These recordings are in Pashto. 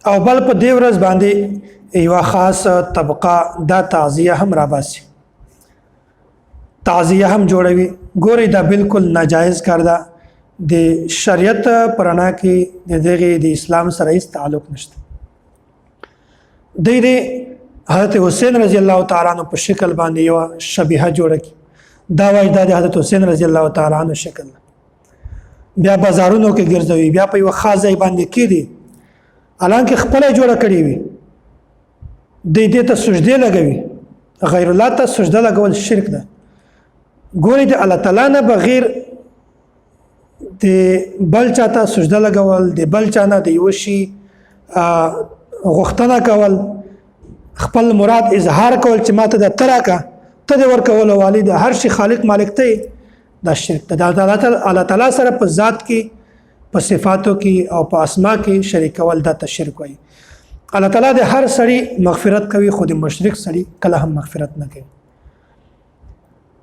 او بل په دې ورځ باندې یو خاص طبقه دا تعزیه هم راباسي، تعزیه هم جوړوي. ګوري دا بالکل ناجایز کار ده، د شریعت پرانا کې د اسلام سره هیڅ تعلق نشته. د حضرت حسین رضی الله تعالی عنہ په شکل باندې یو شبیهه جوړه کی، دا وایي دا د حضرت حسین رضی الله تعالی عنہ شکل، بیا بازارونو کې ګرځوي، بیا په یو خاص ځای باندې کېدی، الانکه خپل جوړه کړی وي، د دې ته سجده لګوي. غیر الله ته سجده لګول شرک ده. ګوري د الله تعالی نه بغیر د بل چاته سجده لګول، د بل چا نه د یو شي غوښتنه کول، خپل مراد اظهار کول چې ماته د تراکه ته د ورکول والی د هر شي خالق مالک ته، دا شرک ده. الله تعالی سره په ذات کې، په صفاتو کې او په اسما کې شریک کول دا شرک وایي. الله تعالی د هر سړي مغفرت کوي، خو د مشرک سړي کله هم مغفرت نه کوي.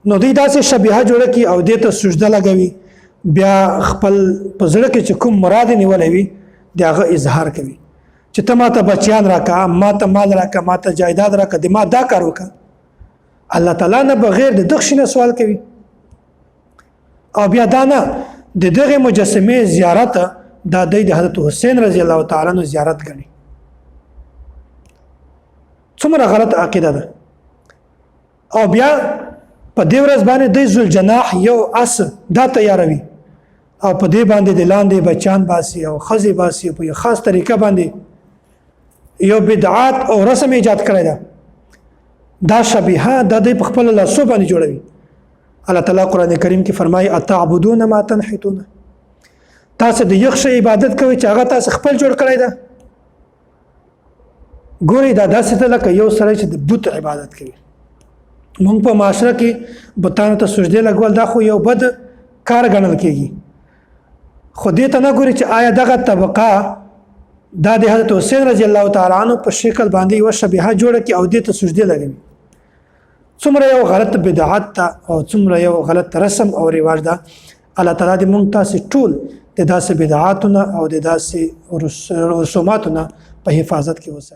نو دوی داسې شبیهه جوړه کی او دې ته سجده لګوي، بیا خپل په زړه کې چې کوم مراد نیولی وي د هغه اظهار کوي چې ته ماته بچیان راکه، ماته مال راکه، ماته جایداد راکه، د ما دا کار وکړه. الله تعالی نه بغیر د دغه شي نه سوال کوي. او بیا دا نه د دغه مجسمه زیارت دا د حضرت حسین رضی الله تعالی عنہ زیارت غني. څومره غلط عقیده ده. او بیا په دې ورځ باندې د ذل جناح یو اس دا تیاروي او په دې باندې د لاندې بچان باسي او خزي باسي په یو خاص طریقه باندې یو بدعات او رسم ایجاد کړی ده. دا شبیهه د خپل لاسو باندې جوړوي. الله تعالی قرآن کریم کې فرمایي اتعبدون ما تنحتون، تاسو د یو شی عبادت کوي چې هغه تاسو خپل جوړ کړی ده. ګوري دا داسې ده لکه یو سړی چې د بت عبادت کوي. موږ په معاشره کې بتانو ته سجده لګول دا خو یو بد کار ګڼل کېږي، خو دې ته نه ګوري چې آیا دغه طبقه دا د حضرت حسین رضی الله تعالی عنہ په شکل باندې یو شبیهه جوړه کی او دې ته سجده لګوي. څومره یو غلط بدعت ته او څومره یو غلط رسم او رواج ده. الله تعالی دې موږ تاسو ټول د داسې بدعاتونه او د داسې رسوماتونه په حفاظت کې وساتي.